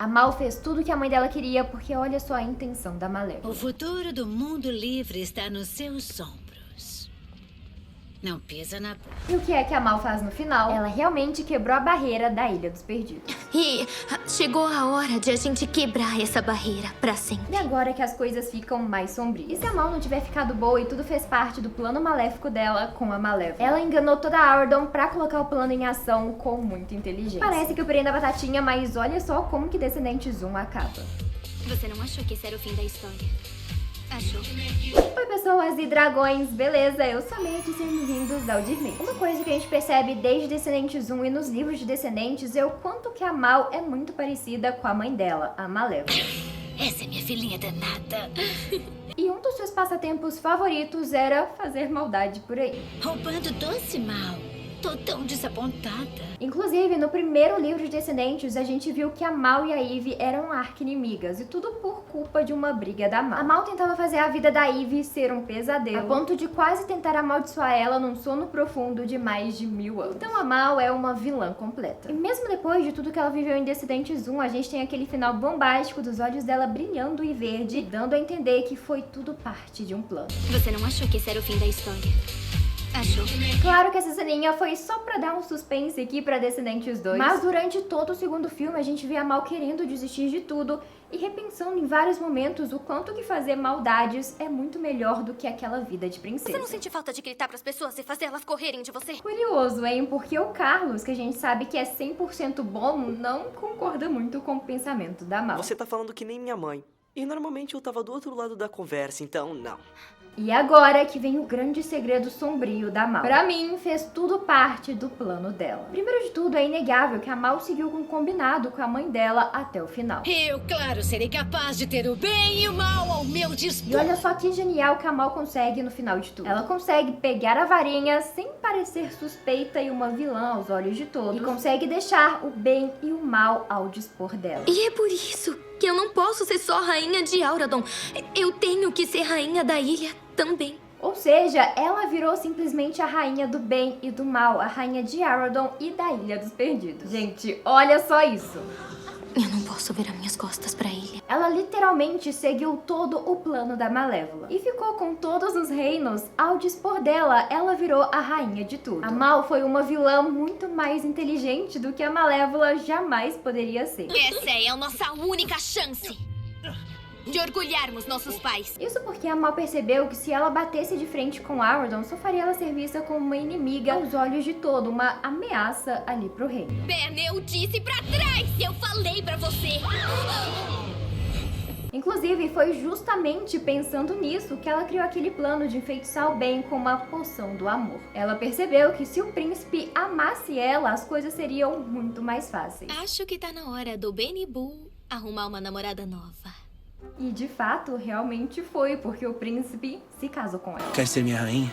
A Mal fez tudo que a mãe dela queria porque olha só a intenção da Malévola. O futuro do mundo livre está nos seus ombros. Não pisa na boca. E o que é que a Mal faz no final? Ela realmente quebrou a barreira da Ilha dos Perdidos. E chegou a hora de a gente quebrar essa barreira pra sempre. E agora que as coisas ficam mais sombrias. E se a Mal não tiver ficado boa e tudo fez parte do plano maléfico dela com a Malévola? Ela enganou toda a Auradon pra colocar o plano em ação com muita inteligência. Parece que eu pirei na batatinha, mas olha só como que Descendentes 1 acaba. Você não achou que esse era o fim da história? Achou? Oi pessoas e dragões, beleza? Eu sou a Made, sejam bem-vindos ao Dirmei. Uma coisa que a gente percebe desde Descendentes 1 e nos livros de Descendentes é o quanto que a Mal é muito parecida com a mãe dela, a Malévola. Essa é minha filhinha danada. E um dos seus passatempos favoritos era fazer maldade por aí. Roubando doce mal. Tô tão desapontada. Inclusive, no primeiro livro de Descendentes, a gente viu que a Mal e a Eve eram arqui-inimigas, e tudo por culpa de uma briga da Mal. A Mal tentava fazer a vida da Eve ser um pesadelo, a ponto de quase tentar amaldiçoar ela num sono profundo de mais de 1000 anos. Então a Mal é uma vilã completa. E mesmo depois de tudo que ela viveu em Descendentes 1, a gente tem aquele final bombástico dos olhos dela brilhando e verde, dando a entender que foi tudo parte de um plano. Você não achou que esse era o fim da história? Achou? Claro que essa ceninha foi só pra dar um suspense aqui pra Descendentes 2, mas durante todo o segundo filme a gente vê a Mal querendo desistir de tudo e repensando em vários momentos o quanto que fazer maldades é muito melhor do que aquela vida de princesa. Você não sente falta de gritar pras pessoas e fazer elas correrem de você? Curioso, hein? Porque o Carlos, que a gente sabe que é 100% bom, não concorda muito com o pensamento da Mal. Você tá falando que nem minha mãe. E normalmente eu tava do outro lado da conversa, então não. E agora que vem o grande segredo sombrio da Mal. Pra mim, fez tudo parte do plano dela. Primeiro de tudo, é inegável que a Mal seguiu com um combinado com a mãe dela até o final. Eu, claro, serei capaz de ter o bem e o mal ao meu dispor. E olha só que genial que a Mal consegue no final de tudo. Ela consegue pegar a varinha sem parecer suspeita e uma vilã aos olhos de todos. E consegue deixar o bem e o mal ao dispor dela. E é por isso que eu não posso ser só rainha de Auradon. Eu tenho que ser rainha da ilha também. Ou seja, ela virou simplesmente a rainha do bem e do mal, a rainha de Auradon e da Ilha dos Perdidos. Gente, olha só isso. Eu não posso virar minhas costas pra ilha. Ela literalmente seguiu todo o plano da Malévola e ficou com todos os reinos. Ao dispor dela, ela virou a rainha de tudo. A Mal foi uma vilã muito mais inteligente do que a Malévola jamais poderia ser. Essa é a nossa única chance de orgulharmos nossos pais. Isso porque a Mal percebeu que se ela batesse de frente com Auradon, só faria ela ser vista como uma inimiga aos olhos de todo, uma ameaça ali pro reino. Ben, eu disse pra trás! Eu falei pra você! Inclusive, foi justamente pensando nisso que ela criou aquele plano de enfeitiçar o bem com uma poção do amor. Ela percebeu que se o príncipe amasse ela, as coisas seriam muito mais fáceis. Acho que tá na hora do Benny Boo arrumar uma namorada nova. E de fato, realmente foi, porque o príncipe se casou com ela. Quer ser minha rainha?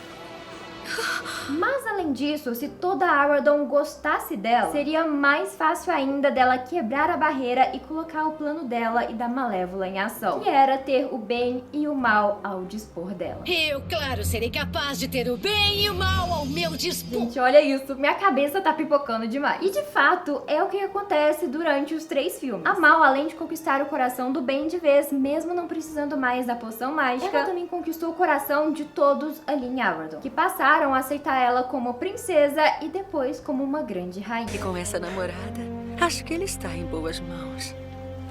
Mas além disso, se toda a Auradon gostasse dela, seria mais fácil ainda dela quebrar a barreira e colocar o plano dela e da Malévola em ação, que era ter o bem e o mal ao dispor dela. Eu, claro, serei capaz de ter o bem e o mal ao meu dispor. Gente, olha isso, minha cabeça tá pipocando demais. E de fato, é o que acontece durante os 3 filmes. A Mal, além de conquistar o coração do bem de vez, mesmo não precisando mais da poção mágica, ela também conquistou o coração de todos ali em Auradon, que passaram a aceitar ela como princesa e depois como uma grande rainha. E com essa namorada, acho que ele está em boas mãos.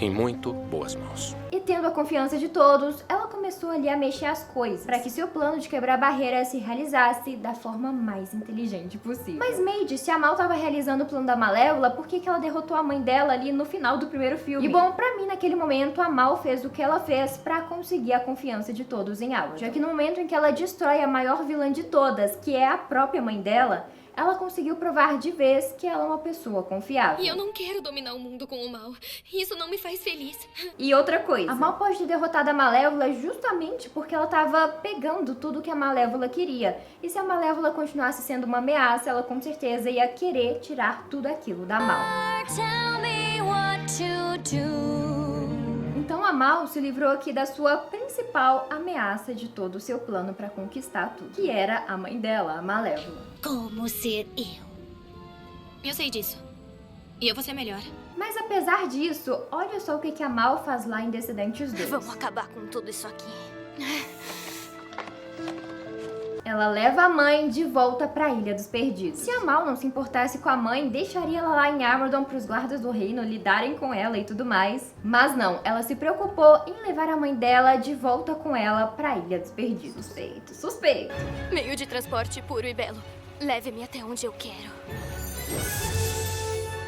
Em muito boas mãos. E tendo a confiança de todos, ela começou ali a mexer as coisas, para que seu plano de quebrar a barreira se realizasse da forma mais inteligente possível. Mas Made, se a Mal tava realizando o plano da Malévola, por que ela derrotou a mãe dela ali no final do primeiro filme? E bom, pra mim, naquele momento, a Mal fez o que ela fez pra conseguir a confiança de todos em Auradon. Já que no momento em que ela destrói a maior vilã de todas, que é a própria mãe dela, ela conseguiu provar de vez que ela é uma pessoa confiável. E eu não quero dominar o mundo com o mal. Isso não me faz feliz. E outra coisa, a Mal pode ter derrotado a Malévola justamente porque ela tava pegando tudo que a Malévola queria. E se a Malévola continuasse sendo uma ameaça, ela com certeza ia querer tirar tudo aquilo da Mal. Então a Mal se livrou aqui da sua principal ameaça de todo o seu plano para conquistar tudo, que era a mãe dela, a Malévola. Como ser eu? Eu sei disso. E eu vou ser melhor. Mas apesar disso, olha só o que a Mal faz lá em Descendentes 2. Vamos acabar com tudo isso aqui. Ela leva a mãe de volta pra Ilha dos Perdidos. Se a Mal não se importasse com a mãe, deixaria ela lá em Armadon pros guardas do reino lidarem com ela e tudo mais. Mas não, ela se preocupou em levar a mãe dela de volta com ela pra Ilha dos Perdidos. Suspeito, suspeito. Meio de transporte puro e belo. Leve-me até onde eu quero.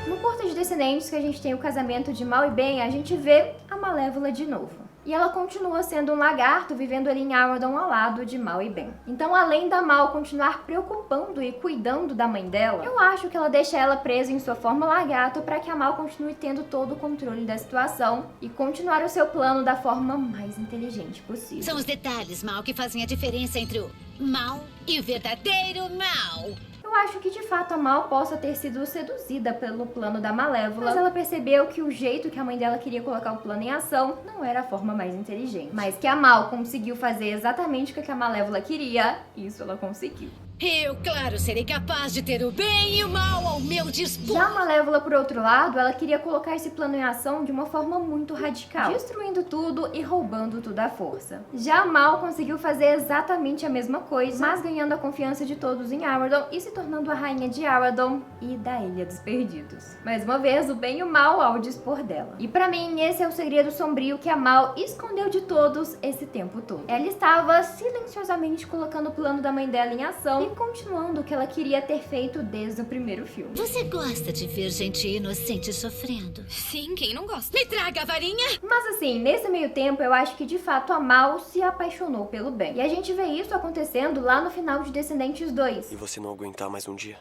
No Porta de Descendentes, que a gente tem o casamento de Mal e Ben, a gente vê a Malévola de novo. E ela continua sendo um lagarto, vivendo ali em Armadon ao lado de Mal e Ben. Então, além da Mal continuar preocupando e cuidando da mãe dela, eu acho que ela deixa ela presa em sua forma lagarto para que a Mal continue tendo todo o controle da situação e continuar o seu plano da forma mais inteligente possível. São os detalhes, Mal, que fazem a diferença entre o mal e o verdadeiro mal. Eu acho que de fato a Mal possa ter sido seduzida pelo plano da Malévola, mas ela percebeu que o jeito que a mãe dela queria colocar o plano em ação não era a forma mais inteligente. Mas que a Mal conseguiu fazer exatamente o que a Malévola queria, isso ela conseguiu. Eu, claro, serei capaz de ter o bem e o mal ao meu dispor. Já a Malévola, por outro lado, ela queria colocar esse plano em ação de uma forma muito radical, destruindo tudo e roubando tudo à força. Já a Mal conseguiu fazer exatamente a mesma coisa, mas ganhando a confiança de todos em Armadon e se tornando a rainha de Armadon e da Ilha dos Perdidos. Mais uma vez, o bem e o mal ao dispor dela. E pra mim, esse é o segredo sombrio que a Mal escondeu de todos esse tempo todo. Ela estava silenciosamente colocando o plano da mãe dela em ação e continuando o que ela queria ter feito desde o primeiro filme. Você gosta de ver gente inocente sofrendo? Sim, quem não gosta? Me traga a varinha! Mas assim, nesse meio tempo, eu acho que de fato a Mal se apaixonou pelo Ben. E a gente vê isso acontecendo lá no final de Descendentes 2. E você não aguentar mais um dia?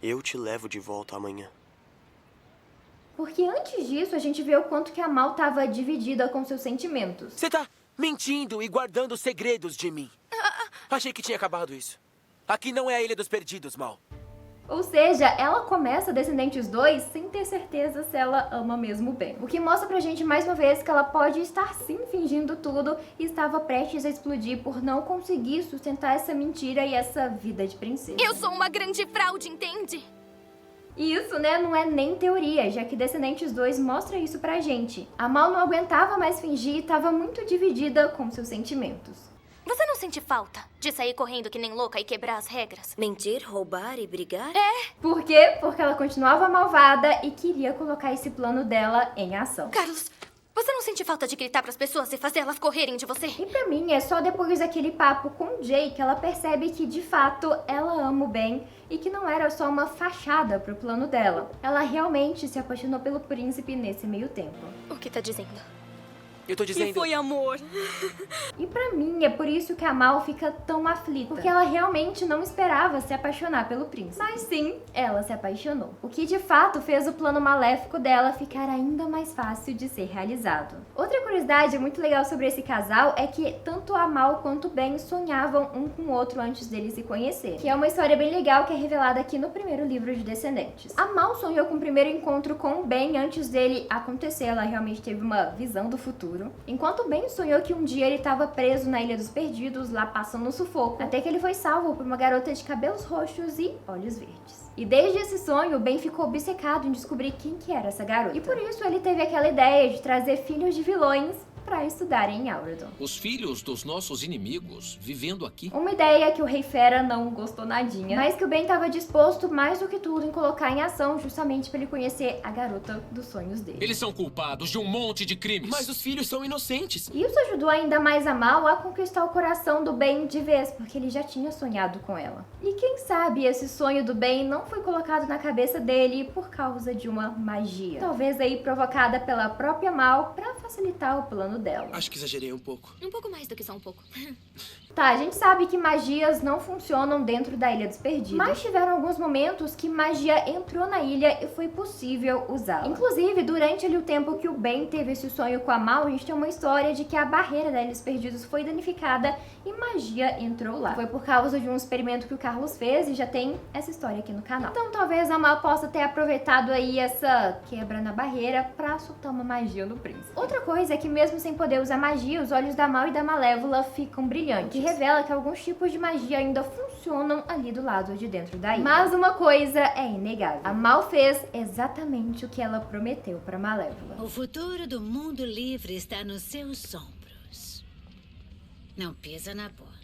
Eu te levo de volta amanhã. Porque antes disso, a gente vê o quanto que a Mal estava dividida com seus sentimentos. Você tá mentindo e guardando segredos de mim. Achei que tinha acabado isso. Aqui não é a Ilha dos Perdidos, Mal. Ou seja, ela começa Descendentes 2 sem ter certeza se ela ama mesmo o Ben. O que mostra pra gente mais uma vez que ela pode estar sim fingindo tudo e estava prestes a explodir por não conseguir sustentar essa mentira e essa vida de princesa. Eu sou uma grande fraude, entende? E isso, né, não é nem teoria, já que Descendentes 2 mostra isso pra gente. A Mal não aguentava mais fingir e estava muito dividida com seus sentimentos. Você não sente falta de sair correndo que nem louca e quebrar as regras? Mentir, roubar e brigar? Por quê? Porque ela continuava malvada e queria colocar esse plano dela em ação. Carlos, você não sente falta de gritar pras pessoas e fazer elas correrem de você? E pra mim, é só depois daquele papo com o Jay que ela percebe que, de fato, ela ama o Ben e que não era só uma fachada pro plano dela. Ela realmente se apaixonou pelo príncipe nesse meio tempo. O que tá dizendo? Eu tô dizendo... amor. E pra mim, é por isso que a Mal fica tão aflita. Porque ela realmente não esperava se apaixonar pelo príncipe. Mas sim, ela se apaixonou. O que de fato fez o plano maléfico dela ficar ainda mais fácil de ser realizado. Outra curiosidade muito legal sobre esse casal é que tanto a Mal quanto o Ben sonhavam um com o outro antes deles se conhecerem. Que é uma história bem legal que é revelada aqui no primeiro livro de Descendentes. A Mal sonhou com o primeiro encontro com o Ben antes dele acontecer. Ela realmente teve uma visão do futuro. Enquanto o Ben sonhou que um dia ele estava preso na Ilha dos Perdidos, lá passando um sufoco, até que ele foi salvo por uma garota de cabelos roxos e olhos verdes. E desde esse sonho, o Ben ficou obcecado em descobrir quem que era essa garota. E por isso ele teve aquela ideia de trazer filhos de vilões para estudarem em Auradon. Os filhos dos nossos inimigos vivendo aqui. Uma ideia que o Rei Fera não gostou nadinha, mas que o Ben estava disposto mais do que tudo em colocar em ação justamente para ele conhecer a garota dos sonhos dele. Eles são culpados de um monte de crimes. Mas os filhos são inocentes. E isso ajudou ainda mais a Mal a conquistar o coração do Ben de vez, porque ele já tinha sonhado com ela. E quem sabe esse sonho do Ben não foi colocado na cabeça dele por causa de uma magia. Talvez aí provocada pela própria Mal para facilitar o plano dela. Acho que exagerei um pouco. Um pouco mais do que só um pouco. Tá, a gente sabe que magias não funcionam dentro da Ilha dos Perdidos, mas tiveram alguns momentos que magia entrou na ilha e foi possível usá-la. Inclusive, durante ali o tempo que o Ben teve esse sonho com a Mal, a gente tem uma história de que a barreira da Ilha dos Perdidos foi danificada e magia entrou lá. Foi por causa de um experimento que o Carlos fez e já tem essa história aqui no canal. Então talvez a Mal possa ter aproveitado aí essa quebra na barreira pra soltar uma magia no príncipe. Outra coisa é que mesmo sem poder usar magia, os olhos da Mal e da Malévola ficam brilhantes. revela que alguns tipos de magia ainda funcionam ali do lado de dentro da ilha. Mas uma coisa é inegável. A Mal fez exatamente o que ela prometeu pra Malévola. O futuro do mundo livre está nos seus ombros. Não pisa na bola.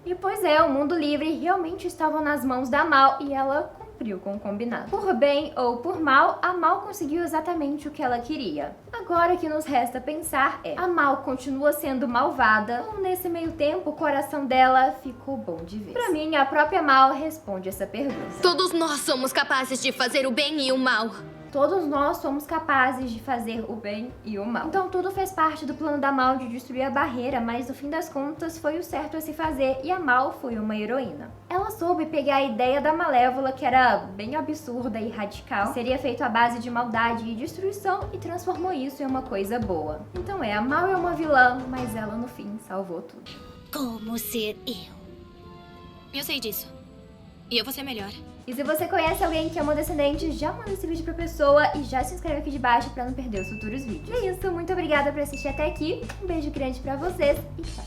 E pois é, o mundo livre realmente estava nas mãos da Mal e ela cumpriu com o combinado. Por bem ou por mal, a Mal conseguiu exatamente o que ela queria. Agora o que nos resta pensar é: a Mal continua sendo malvada ou nesse meio tempo o coração dela ficou bom de vez? Pra mim, a própria Mal responde essa pergunta. Todos nós somos capazes de fazer o bem e o mal. Todos nós somos capazes de fazer o bem e o mal. Então tudo fez parte do plano da Mal de destruir a barreira, mas no fim das contas foi o certo a se fazer e a Mal foi uma heroína. Ela soube pegar a ideia da Malévola, que era bem absurda e radical, seria feito à base de maldade e destruição, e transformou isso em uma coisa boa. Então a Mal é uma vilã, mas ela no fim salvou tudo. Como ser eu? Eu sei disso. E eu vou ser melhor. E se você conhece alguém que é uma descendente, já manda esse vídeo pra pessoa e já se inscreve aqui de baixo pra não perder os futuros vídeos. É isso, muito obrigada por assistir até aqui, um beijo grande pra vocês e tchau!